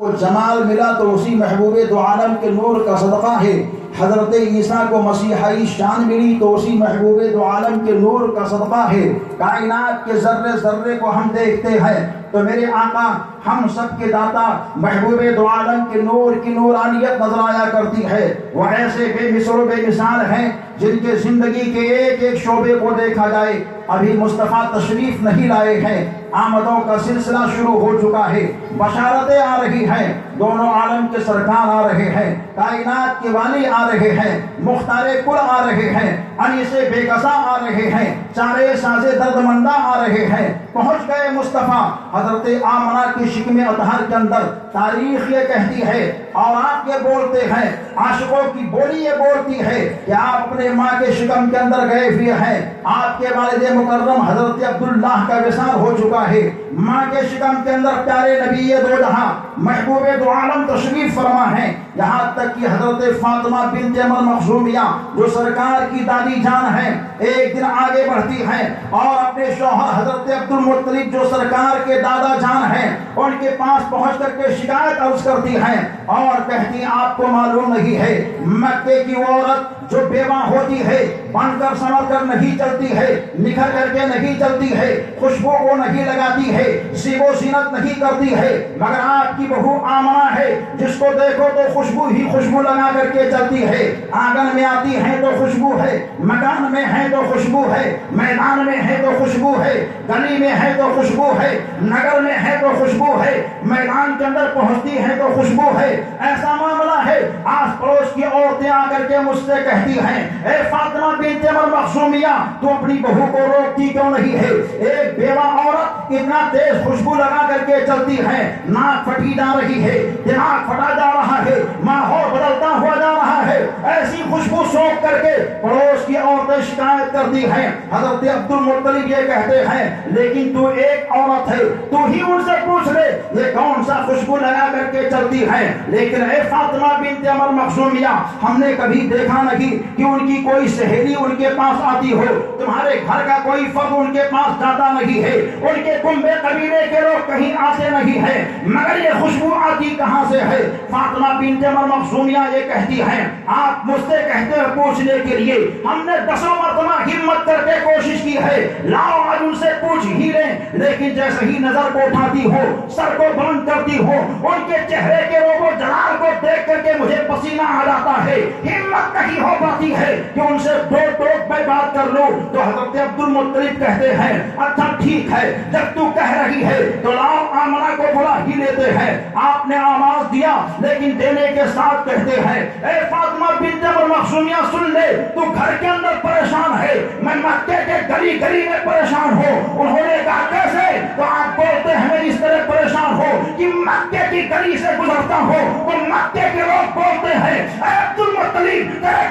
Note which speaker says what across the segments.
Speaker 1: کو جمال ملا تو اسی محبوب دو عالم کے نور کا صدقہ ہے۔ حضرت عیسیٰ کو مسیحائی شان ملی تو اسی محبوب دو عالم کے نور کا صدقہ ہے۔ کائنات کے ذرے ذرے کو ہم دیکھتے ہیں تو میرے آقا ہم سب کے داتا محبوب دو عالم کے نور کی نورانیت نظر آیا کرتی ہے۔ وہ ایسے بے مثل و بے مثال ہیں جن کے زندگی کے ایک ایک شعبے کو دیکھا جائے۔ ابھی مصطفیٰ تشریف نہیں لائے ہیں، آمدوں کا سلسلہ شروع ہو چکا ہے، بشارتیں آ رہی ہیں، دونوں عالم کے سرکار آ رہے ہیں، کائنات کے والی آ رہے ہیں، مختار کل آ رہے ہیں، انیس بے کسا آ رہے ہیں، چارے ساز دردمندہ آ رہے ہیں۔ پہنچ گئے مصطفیٰ حضرت آمنہ کی شکم اطہر کے اندر۔ تاریخ یہ کہتی ہے اور آپ یہ بولتے ہیں، عاشقوں کی بولی یہ بولتی ہے کہ آپ اپنے ماں کے شکم کے اندر گئے ہوئے ہیں۔ آپ کے والد مکرم حضرت عبداللہ کا وصال ہو چکا ہے۔ ماں کے شکم کے اندر پیارے نبی دو جہاں محبوب دو عالم تشریف فرما ہے۔ یہاں تک کہ حضرت فاطمہ بنت عمر مخزومیہ جو سرکار کی دادی جان ہے، ایک دن آگے بڑھتی ہیں اور اپنے شوہر حضرت عبدالمطلب جو سرکار کے دادا جان ہیں ان کے پاس پہنچ کر کے شکایت عرض کرتی ہیں اور کہتی ہیں آپ کو معلوم نہیں ہے مکے کی وہ عورت جو بیوہ ہوتی ہے بن کر سنور کر نہیں چلتی ہے، نکھر کر کے نہیں چلتی ہے، خوشبو کو نہیں لگاتی ہے، زیب و زینت نہیں کرتی ہے، مگر آپ کی بہو آمنہ ہے جس کو دیکھو تو خوشبو ہی خوشبو لگا کر کے چلتی ہے۔ آنگن میں آتی ہے تو خوشبو ہے، مکان میں ہے تو خوشبو ہے، میدان میں ہے تو خوشبو ہے، گلی میں ہے تو خوشبو ہے، نگر میں ہے تو خوشبو ہے، میدان کے اندر پہنچتی ہے تو خوشبو ہے۔ ایسا معاملہ ہے آس پڑوس کی عورتیں آ کر کے مجھ سے کہتی ہیں، اے فاطمہ بنت عمر مخزومیہ تو اپنی بہو کو روکتی کیوں نہیں ہے؟ ایک بیوہ عورت اتنا تیز خوشبو لگا کر کے چلتی ہے، ناک پھٹی جا رہی ہے، دماغ پھٹا جا رہا ہے، ماحول بدلتا ہوا جا رہا ہے۔ ایسی خوشبو سونپ کر کے پڑوس کی عورتیں شکایت کرتی ہیں۔ حضرت عبدالمطلب یہ کہتے ہیں لیکن تو ایک عورت ہے، تو ہی ان سے پوچھ لے یہ کون سا خوشبو لگا کر کے چلتی ہے۔ لیکن اے فاطمہ بنت عمر مخزومیہ ہم نے کبھی دیکھا نہیں کہ ان کی کوئی سہیلی ان کے پاس آتی ہو، تمہارے گھر کا کوئی فرد ان کے پاس جاتا نہیں ہے، ان کے کنبے قبیلے کے لوگ کہیں آتے نہیں ہیں، مگر یہ خوشبو آتی کہاں سے ہے؟ فاطمہ بنت عمر مخزومیہ یہ کہتی ہیں آپ مجھ سے کہتے ہیں پوچھنے کے لیے، ہم نے 10 مرتبہ ہمت کر کے کوشش کی ہے لاؤ آج ان سے پوچھ ہی لیں، لیکن جیسے ہی نظر کو اٹھاتی ہو، سر کو بلند کرتی ہو، ان کے چہرے کے روب و جلال کو دیکھ کر کے مجھے پسینہ آ جاتا ہے، ہمت نہیں ہو پاتی ہے کہ ان سے دو ٹوک میں بات کر لو۔ تو حضرت عبدالمطلب کہتے ہیں اچھا ٹھیک ہے جب تو کہہ رہی ہے تو لاؤ آمنہ کو بلا ہی لیتے ہیں۔ آپ نے آواز دیا لیکن دینے کے ساتھ کہتے ہیں اے فاطمہ بنت عمر مخزومیہ سن لے، تو گھر کے اندر پریشان ہے، میں مکے کے گلی گلی میں پریشان ہوں۔ انہوں نے کہا کیسے؟ تو آپ بولتے ہیں میں اس طرح پریشان ہو کہ مکے کی گلی سے گزرتا ہوں تو مکے کے لوگ بولتے ہیں اے عبدالمطلب تیرے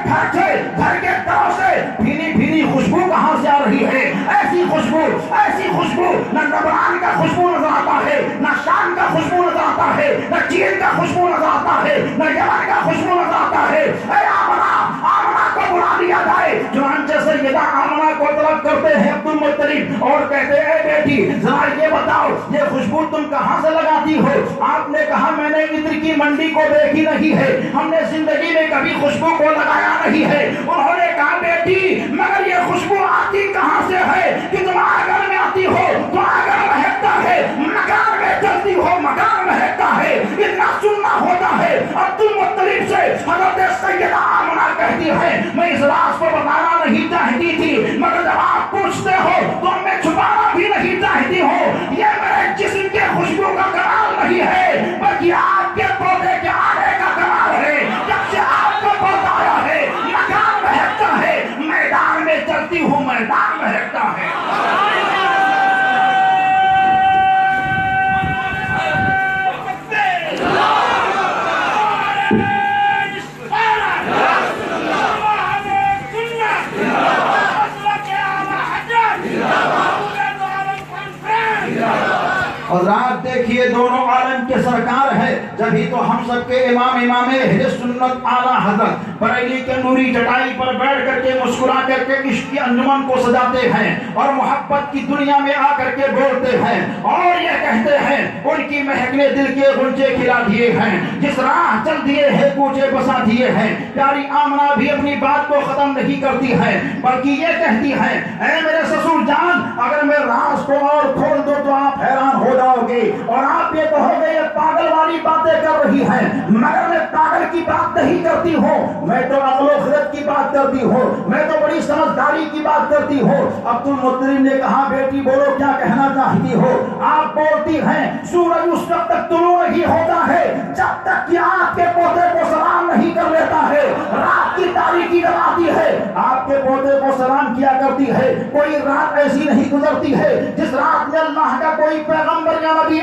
Speaker 1: گھر کے طرف سے بھینی بھینی خوشبو کہاں سے آ رہی ہے؟ ایسی خوشبو نہ لبنان کا خوشبو نظر آتا ہے، نہ شام کا خوشبو نظر آتا ہے، نہ چین کا خوشبو نظر آتا ہے، نہ یمن کا خوشبو نظر آتا ہے۔ اے آمنہ کو بلا لیا جائے۔ چنانچہ سیدہ آمنہ کو طلب کرتے ہیں عبدالمطلب اور کہتے ہیں اے بیٹی ذرا یہ بتاؤ یہ خوشبو تم کہاں سے لگاتی ہو؟ آپ نے کہا میں نے عطر کی منڈی کو دیکھی نہیں ہے، ہم نے زندگی میں کبھی خوشبو کو لگایا نہیں ہے۔ انہوں نے کہا بیٹی مگر یہ خوشبو آتی کہاں سے ہے کہ تم آنگن میں آتی ہو تو آنگن مہکتا ہے، مکان میں چلتی ہو مکان مہکتا ہے، اتنا سننا ہوتا ہے۔ عبدالمطلب سے حضرت سیدہ آمنہ کہتی ہے میں اس راز کو بتانا نہیں چاہتی تھی مگر جب آپ پوچھتے ہو تو میں چھپانا بھی نہیں چاہتی ہوں۔ یہ میرے جسم کے خوشبو کا کمال نہیں ہے بلکہ آپ کے پودے کے آنے کا کمال ہے۔ جب سے آپ کو پودا آیا ہے مکان مہکتا ہے، میدان میں چلتی ہوں میدان مہکتا ہے۔ حضرات دیکھیے دونوں عالم کے سرکار ہے، جبھی تو ہم سب کے امام اہل سنت اعلیٰ حضرت بریلی کے نوری چٹائی پر بیٹھ کر کے مسکرا کر کے عشق کی انجمن کو سجاتے ہیں اور محبت کی دنیا میں آ کر کے بولتے ہیں اور یہ کہتے ہیں ان کی مہک نے دل کے غنچے کھلا دیے ہیں، جس راہ چل دیے ہیں کوچے بسا دیے ہیں۔ پیاری آمنہ بھی اپنی بات کو ختم نہیں کرتی ہے بلکہ یہ کہتی ہے اے میرے سسر جان، اگر میں راز کو اور کھول دوں تو آپ حیران ہو جاؤ گے اور آپ یہ کہو گے یہ پاگل والی باتیں کر رہی ہے، مگر میں پاگل کی بات نہیں کرتی ہوں، میں تو عقل و خرد کی بات کرتی ہوں، میں تو بڑی سمجھداری کی بات کرتی ہوں۔ عبد المطلب نے کہا بیٹی بولو کیا کہنا چاہتی ہو؟ آپ بولتی ہیں سورج اس وقت تک طلوع نہیں ہوتا ہے جب تک کہ آپ کے پوتے کو سلام نہیں کر لیتا ہے، رات کی تاریکی جب آتی ہے آپ کے پوتے کو سلام کیا کرتی ہے، کوئی رات ایسی نہیں گزرتی ہے جس رات میں اللہ کا کوئی پیغمبر یا نبی